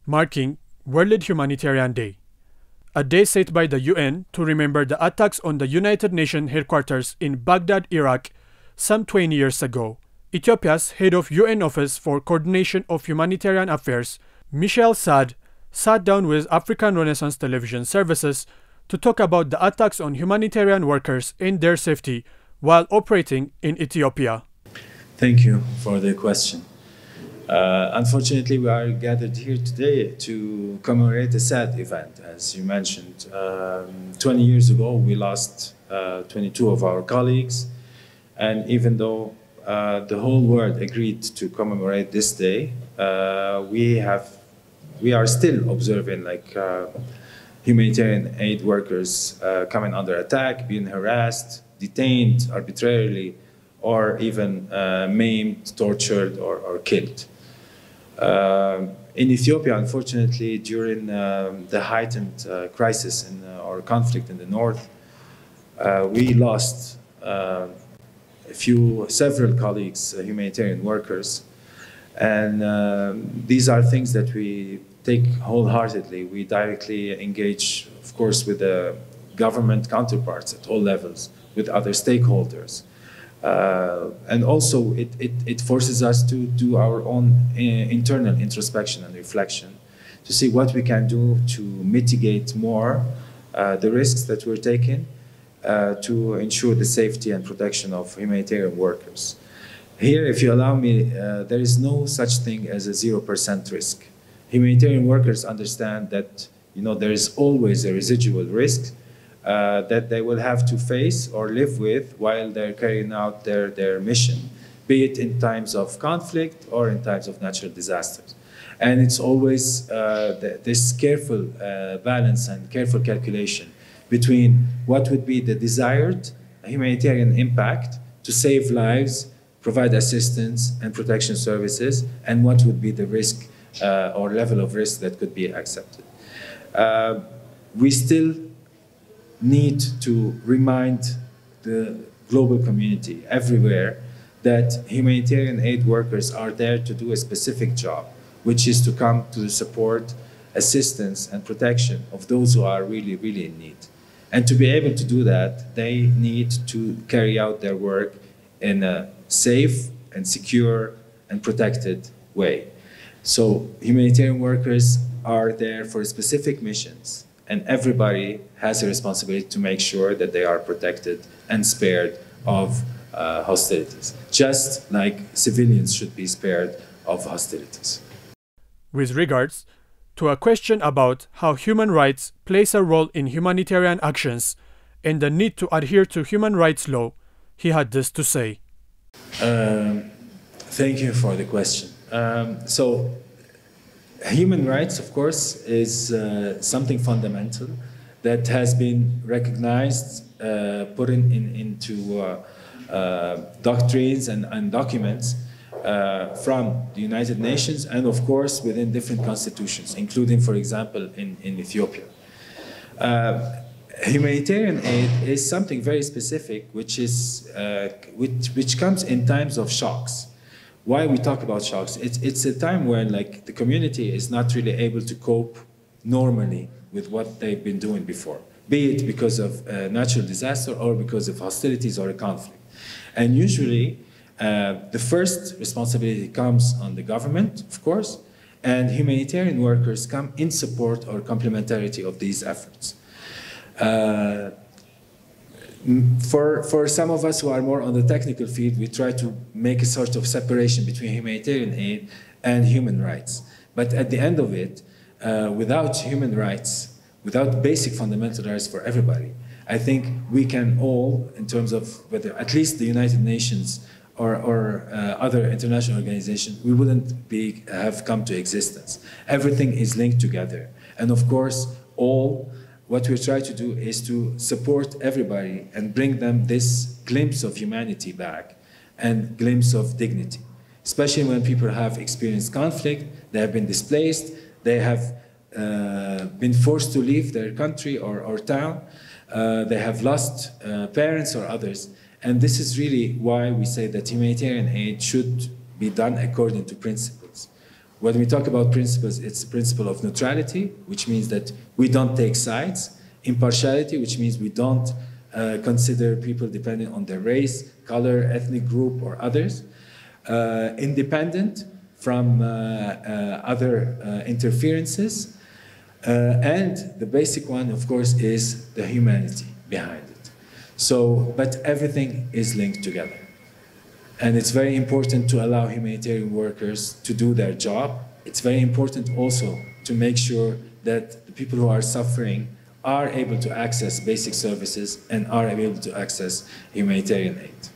marking World Humanitarian Day, a day set by the UN to remember the attacks on the United Nations headquarters in Baghdad, Iraq, some 20 years ago. Ethiopia's head of UN Office for Coordination of Humanitarian Affairs, Michel Saad, sat down with African Renaissance television services to talk about the attacks on humanitarian workers and their safety while operating in Ethiopia. Thank you for the question. Unfortunately, we are gathered here today to commemorate a sad event, as you mentioned. 20 years ago, we lost 22 of our colleagues, and even though the whole world agreed to commemorate this day, we are still observing humanitarian aid workers coming under attack, being harassed, detained arbitrarily, or even maimed, tortured, or killed. In Ethiopia, unfortunately, during the heightened crisis or conflict in the north, we lost several colleagues, humanitarian workers, and these are things that we take wholeheartedly. We directly engage, of course, with the government counterparts at all levels, with other stakeholders. And also, it forces us to do our own internal introspection and reflection to see what we can do to mitigate more the risks that we're taking to ensure the safety and protection of humanitarian workers. Here, if you allow me, there is no such thing as a 0% risk. Humanitarian workers understand that there is always a residual risk that they will have to face or live with while they're carrying out their mission, be it in times of conflict or in times of natural disasters. And it's always this careful balance and careful calculation between what would be the desired humanitarian impact to save lives, provide assistance and protection services, and what would be the risk or level of risk that could be accepted. We still need to remind the global community everywhere that humanitarian aid workers are there to do a specific job, which is to come to support, assistance, and protection of those who are really, really in need. And to be able to do that, they need to carry out their work in a safe and secure and protected way. So humanitarian workers are there for specific missions, and everybody has a responsibility to make sure that they are protected and spared of hostilities, just like civilians should be spared of hostilities. With regards to a question about how human rights plays a role in humanitarian actions and the need to adhere to human rights law, he had this to say. Thank you for the question. So, human rights, of course, is something fundamental that has been recognized, put into doctrines and documents from the United Nations and, of course, within different constitutions, including, for example, in Ethiopia. Humanitarian aid is something very specific, which comes in times of shocks. Why we talk about shocks? It's a time when the community is not really able to cope normally with what they've been doing before, be it because of a natural disaster or because of hostilities or a conflict. And usually, the first responsibility comes on the government, of course, and humanitarian workers come in support or complementarity of these efforts. For some of us who are more on the technical field, we try to make a sort of separation between humanitarian aid and human rights. But at the end of it, without human rights, without basic fundamental rights for everybody, I think we can all, in terms of whether at least the United Nations or other international organizations, we wouldn't have come to existence. Everything is linked together. And of course, what we try to do is to support everybody and bring them this glimpse of humanity back and glimpse of dignity, especially when people have experienced conflict, they have been displaced, they have been forced to leave their country or town, they have lost parents or others. And this is really why we say that humanitarian aid should be done according to principles. When we talk about principles, it's the principle of neutrality, which means that we don't take sides. Impartiality, which means we don't consider people depending on their race, color, ethnic group, or others. Independent from other interferences. And the basic one, of course, is the humanity behind it. So, but everything is linked together. And it's very important to allow humanitarian workers to do their job. It's very important also to make sure that the people who are suffering are able to access basic services and are able to access humanitarian aid.